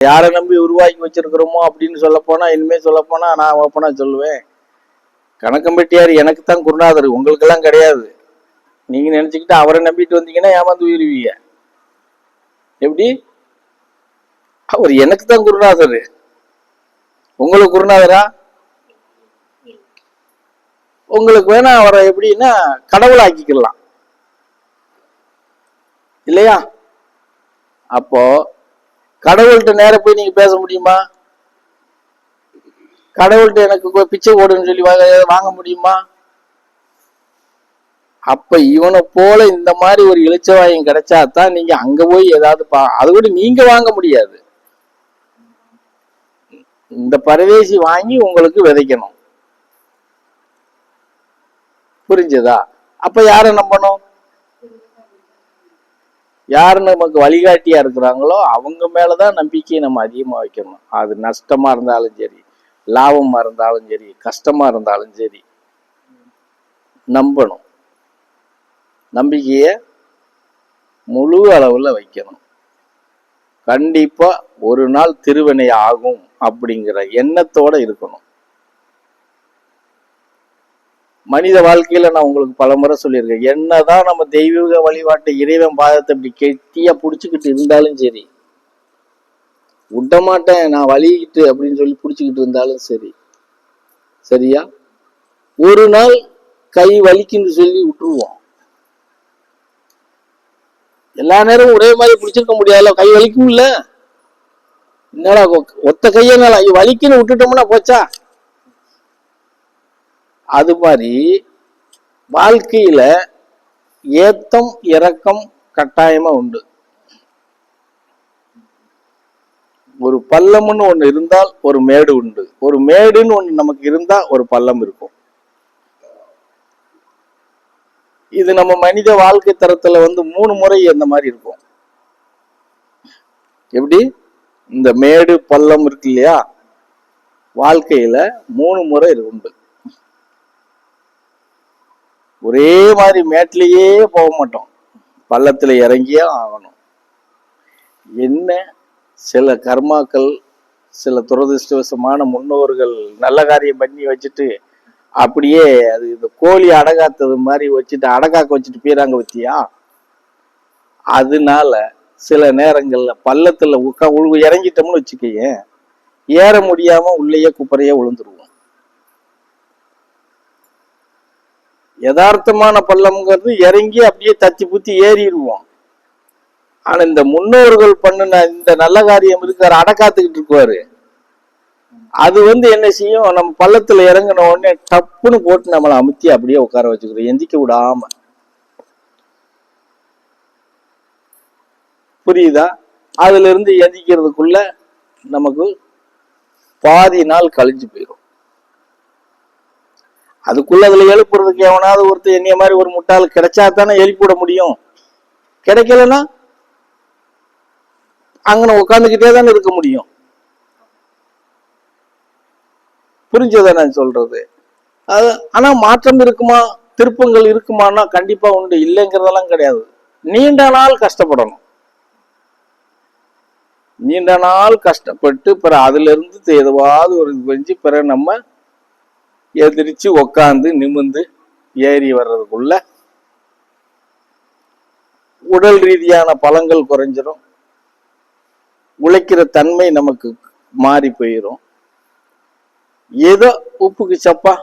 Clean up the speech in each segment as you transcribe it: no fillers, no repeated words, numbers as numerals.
யாரை நம்பி உருவாக்கி வச்சிருக்கிறோமோ அப்படின்னு சொல்ல போனா, இனிமே சொல்ல போனா நான் ஓப்பனா சொல்லுவேன், கணக்கம்பட்டியார் எனக்கு தான் குருநாதர், உங்களுக்கு எல்லாம் கிடையாது. நீங்க நினைச்சுக்கிட்டு அவரை நம்பிட்டு வந்தீங்கன்னா ஏமாந்து உயிருவீங்க. எப்படி? அவர் எனக்கு தான் குருநாதர், உங்களுக்கு குருநாதரா? உங்களுக்கு வேணா அவரை எப்படின்னா கடவுள் ஆக்கிக்கலாம் இல்லையா? அப்போ கடவுள்கிட்ட நேர போய் நீங்க பேச முடியுமா? கடவுள்கிட்ட எனக்கு பிச்சை ஓடுன்னு சொல்லி வாங்க முடியுமா? அப்ப இவனை போல இந்த மாதிரி ஒரு இளிச்சவாயம் கிடைச்சாதான் நீங்க அங்க போய் ஏதாவது அது கூட நீங்க வாங்க முடியாது. இந்த பரதேசி வாங்கி உங்களுக்கு விதைக்கணும். புரிஞ்சதா? அப்ப யார நம்பணும்? யாரு நமக்கு வழிகாட்டியா இருக்கிறாங்களோ அவங்க மேலதான் நம்பிக்கையை நம்ம அதிகமா வைக்கணும். அது நஷ்டமா இருந்தாலும் சரி, லாபமா இருந்தாலும் சரி, கஷ்டமா இருந்தாலும் சரி, நம்பணும். நம்பிக்கைய முழு அளவுல வைக்கணும். கண்டிப்பா ஒரு நாள் திருவினை ஆகும் அப்படிங்கிற எண்ணத்தோட இருக்கணும். மனித வாழ்க்கையில நான் உங்களுக்கு பல முறை சொல்லியிருக்கேன், என்னதான் நம்ம தெய்வீக வழிபாட்டு இறைவன் பாதத்தை இப்படி கெட்டியா புடிச்சுக்கிட்டு இருந்தாலும் சரி, விடமாட்டேன் நான் வலிக்கிட்டு அப்படின்னு சொல்லி புடிச்சுக்கிட்டு இருந்தாலும் சரி, சரியா, ஒரு நாள் கை வலிக்குன்னு சொல்லி விட்டுருவோம். எல்லா நேரமும் ஒரே மாதிரி பிடிச்சிருக்க முடியாதுல்ல, கை வலிக்கும்ல. என்னடா ஒத்த கையனால வலிக்குன்னு விட்டுட்டோம்னா போச்சா? அது மாதிரி வாழ்க்கையில ஏத்தம் இறக்கம் கட்டாயமா உண்டு. ஒரு பள்ளம்னு ஒண்ணு இருந்தால் ஒரு மேடு உண்டு, ஒரு மேடுன்னு ஒண்ணு நமக்கு இருந்தா ஒரு பள்ளம் இருக்கும். இது நம்ம மனித வாழ்க்கை தரத்துல 3 முறை அந்த மாதிரி இருக்கும். எப்படி? இந்த மேடு பள்ளம் இருக்கு இல்லையா, வாழ்க்கையில 3 முறை உண்டு. ஒரே மாதிரி மேட்லயே போக மாட்டோம், பள்ளத்துல இறங்கியே ஆகணும். என்ன சில கர்மாக்கள், சில துரதிருஷ்டவசமான முன்னோர்கள் நல்ல காரியம் பண்ணி வச்சுட்டு அப்படியே அது இந்த கோழி அடகாத்தது மாதிரி வச்சுட்டு அடகாக்க வச்சுட்டு போயிறாங்க பத்தியா. அதனால சில நேரங்கள்ல பள்ளத்துல இறங்கிட்டோம்னு வச்சுக்கைய, ஏற முடியாம உள்ளேயே குப்பரையே விழுந்துருவோம். யதார்த்தமான பள்ளம்ங்கிறது இறங்கி அப்படியே தத்தி புத்தி ஏறிடுவோம். ஆனா இந்த முன்னோர்கள் பண்ணுன இந்த நல்ல காரியம் இருக்காரு, அடக்காத்துக்கிட்டு இருக்குவாரு, அது என்ன செய்யும், நம்ம பள்ளத்துல இறங்கின உடனே டப்புன்னு போட்டு நம்மளை அமுத்தி அப்படியே உட்கார வச்சுக்கிறோம், எந்திக்க விடாம. புரியுதா? அதுல இருந்து எந்திக்கிறதுக்குள்ள நமக்கு பாதி நாள் கழிஞ்சு போயிடும். அதுக்குள்ள அதுல எழுப்புறதுக்கு எவனாவது ஒருத்தர் என்னைய மாதிரி ஒரு முட்டாள் கிடைச்சா தானே எழுப்பிவிட முடியும். கிடைக்கலன்னா அங்கன உட்காந்துக்கிட்டே தானே இருக்க முடியும். புரிஞ்சதா நான் சொல்றது? அது ஆனா மாற்றம் இருக்குமா, திருப்பங்கள் இருக்குமானா கண்டிப்பா உண்டு, இல்லைங்கிறதெல்லாம் கிடையாது. நீண்ட நாள் கஷ்டப்படணும், நீண்ட நாள் கஷ்டப்பட்டு பிற அதுல இருந்து எதுவாவது ஒரு செஞ்சு பிற நம்ம எதிர்த்து உக்காந்து நிமிந்து ஏறி வர்றதுக்குள்ள உடல் ரீதியான பலங்கள் குறைஞ்சிடும், உழைக்கிற தன்மை நமக்கு மாறி போயிடும், ஏதோ உப்புக்கு சப்பா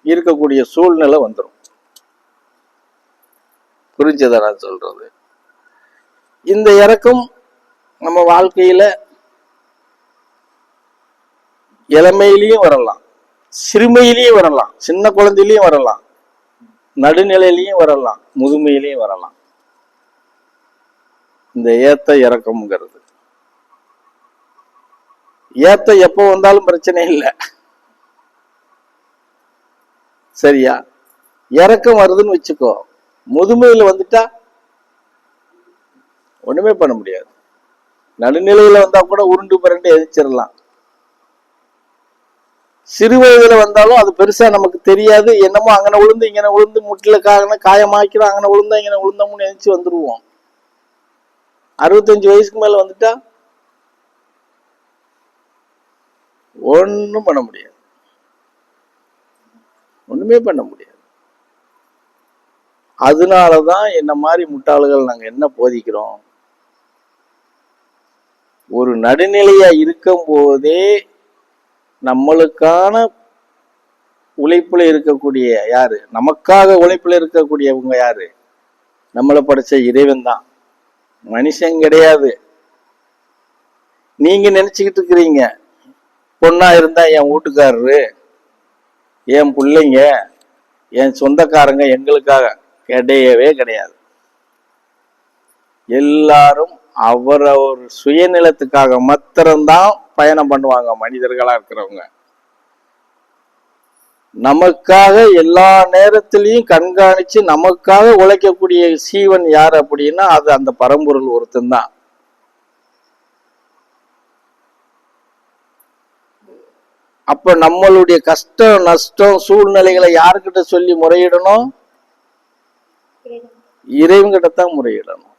இருக்கக்கூடிய சூழ்நிலை வந்துடும். புரிஞ்சதா நான் சொல்றது? இந்த இறக்கம் நம்ம வாழ்க்கையில இளமையிலையும் வரலாம், சிறுமையிலையும் வரலாம், சின்ன குழந்தையிலையும் வரலாம், நடுநிலையிலையும் வரலாம், முதுமையிலையும் வரலாம். இந்த ஏத்த இறக்கம்ங்கிறது ஏத்த எப்போ வந்தாலும் பிரச்சனை இல்லை, சரியா? இறக்கம் வருதுன்னு வச்சுக்கோ, முதுமையில வந்துட்டா ஒண்ணுமே பண்ண முடியாது. நடுநிலையில வந்தா கூட உருண்டு புரண்டு எதிர்ச்சிடலாம். சிறு வயதுல வந்தாலும் அது பெருசா நமக்கு தெரியாது, என்னமோ அங்கன விழுந்து இங்கன விழுந்து முட்டில காயமாக்கிறோம், அங்கன விழுந்தா இங்கன விழுந்தோம்னு எதிர்த்து வந்துருவோம். 65 வயசுக்கு மேல வந்துட்டா ஒன்றும் பண்ண முடியாது, ஒண்ணுமே பண்ண முடியாது. அதனாலதான் என்ன மாதிரி முட்டாள்கள் நாங்க என்ன போதிக்கிறோம், ஒரு நடுநிலையா இருக்கும் போதே நம்மளுக்கான உழைப்புல இருக்கக்கூடிய யாரு, நமக்காக உழைப்புல இருக்கக்கூடியவங்க யாரு, நம்மளை படைச்ச இறைவன் தான், மனுஷன் கிடையாது. நீங்க நினைச்சுக்கிட்டு இருக்கிறீங்க பொண்ணா இருந்தா என் வீட்டுக்காரரு, என் பிள்ளைங்க, என் சொந்தக்காரங்க எங்களுக்காக, கிடையவே கிடையாது. எல்லாரும் அவரவர் சுயநிலத்துக்காக மாத்திரம்தான் பயணம் பண்ணுவாங்க மனிதர்களா இருக்கிறவங்க. நமக்காக எல்லா நேரத்திலையும் கண்காணிச்சு நமக்காக உழைக்கக்கூடிய சீவன் யார் அப்படின்னா அது அந்த பரம்பொருள் ஒருத்தன் தான். அப்ப நம்மளுடைய கஷ்டம் நஷ்டம் சூழ்நிலைகளை யாருக்கிட்ட சொல்லி முறையிடணும், இறைவன்கிட்ட தான் முறையிடணும்.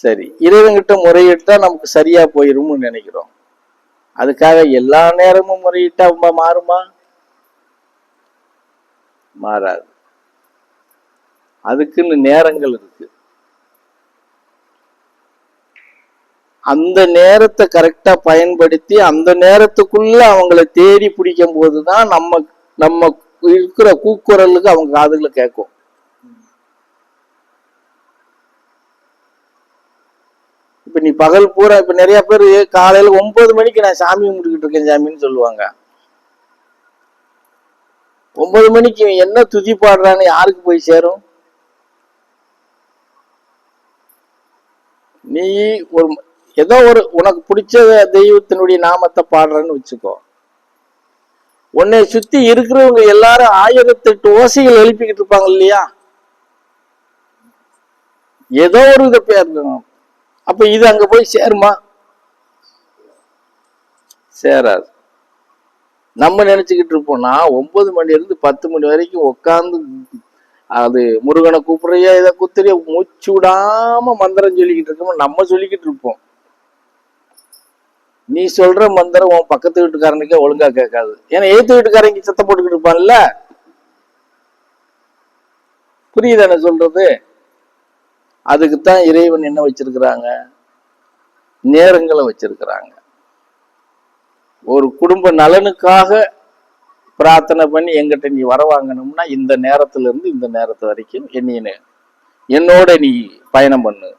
சரி, இறைவன்கிட்ட முறையிட்டா நமக்கு சரியா போயிரும்னு நினைக்கிறோம். அதுக்காக எல்லா நேரமும் முறையிட்டா மாறுமா? மாறாது. அதுக்குன்னு நேரங்கள் இருக்கு. அந்த நேரத்தை கரெக்டா பயன்படுத்தி அந்த நேரத்துக்குள்ள அவங்களை தேடி பிடிக்கும் போதுதான் நம்ம இருக்கிற கூக்குரலுக்கு அவங்க காதுகளை கேட்கும். இப்ப நீ பகல் பூரா, இப்ப நிறைய பேர் காலையில 9 மணிக்கு நான் சாமி கும்பிட்டுக்கிட்டு இருக்கேன் சாமின்னு சொல்லுவாங்க. 9 மணிக்கு என்ன துதி பாடுறான்னு யாருக்கு போய் சேரும்? நீ ஒரு ஏதோ ஒரு உனக்கு பிடிச்ச தெய்வத்தினுடைய நாமத்தை பாடுறன்னு வச்சுக்கோ, உன்னை சுத்தி இருக்கிறவங்க எல்லாரும் 1008 ஓசைகள் எழுப்பிக்கிட்டு இருப்பாங்க இல்லையா, ஏதோ ஒரு இதை பேர். அப்ப இது அங்க போய் சேருமா? சேராது. நம்ம நினைச்சுக்கிட்டு இருப்போம்னா 9 மணில இருந்து 10 மணி வரைக்கும் உட்காந்து அது முருகனை கூப்பிடுறியா இதை குத்துறியா மூச்சு விடாம மந்திரம் சொல்லிக்கிட்டு இருக்கோம். நம்ம சொல்லிக்கிட்டு இருப்போம். நீ சொல்ற மந்திரம் உன் பக்கத்து வீட்டுக்காரனுக்கே ஒழுங்கா கேட்காது. ஏன்னா எதிர்த்து வீட்டுக்காரங்க சத்தம் போட்டுக்கிட்டு இருப்பான்ல. புரியுதானே சொல்றது? அதுக்குத்தான் இறைவன் என்ன வச்சிருக்கிறாங்க, நேரங்களை வச்சிருக்கிறாங்க. ஒரு குடும்ப நலனுக்காக பிரார்த்தனை பண்ணி எங்கிட்ட நீ வர வாங்கணும்னா இந்த நேரத்துல இருந்து இந்த நேரத்து வரைக்கும் என்னோட நீ பயணம் பண்ணு.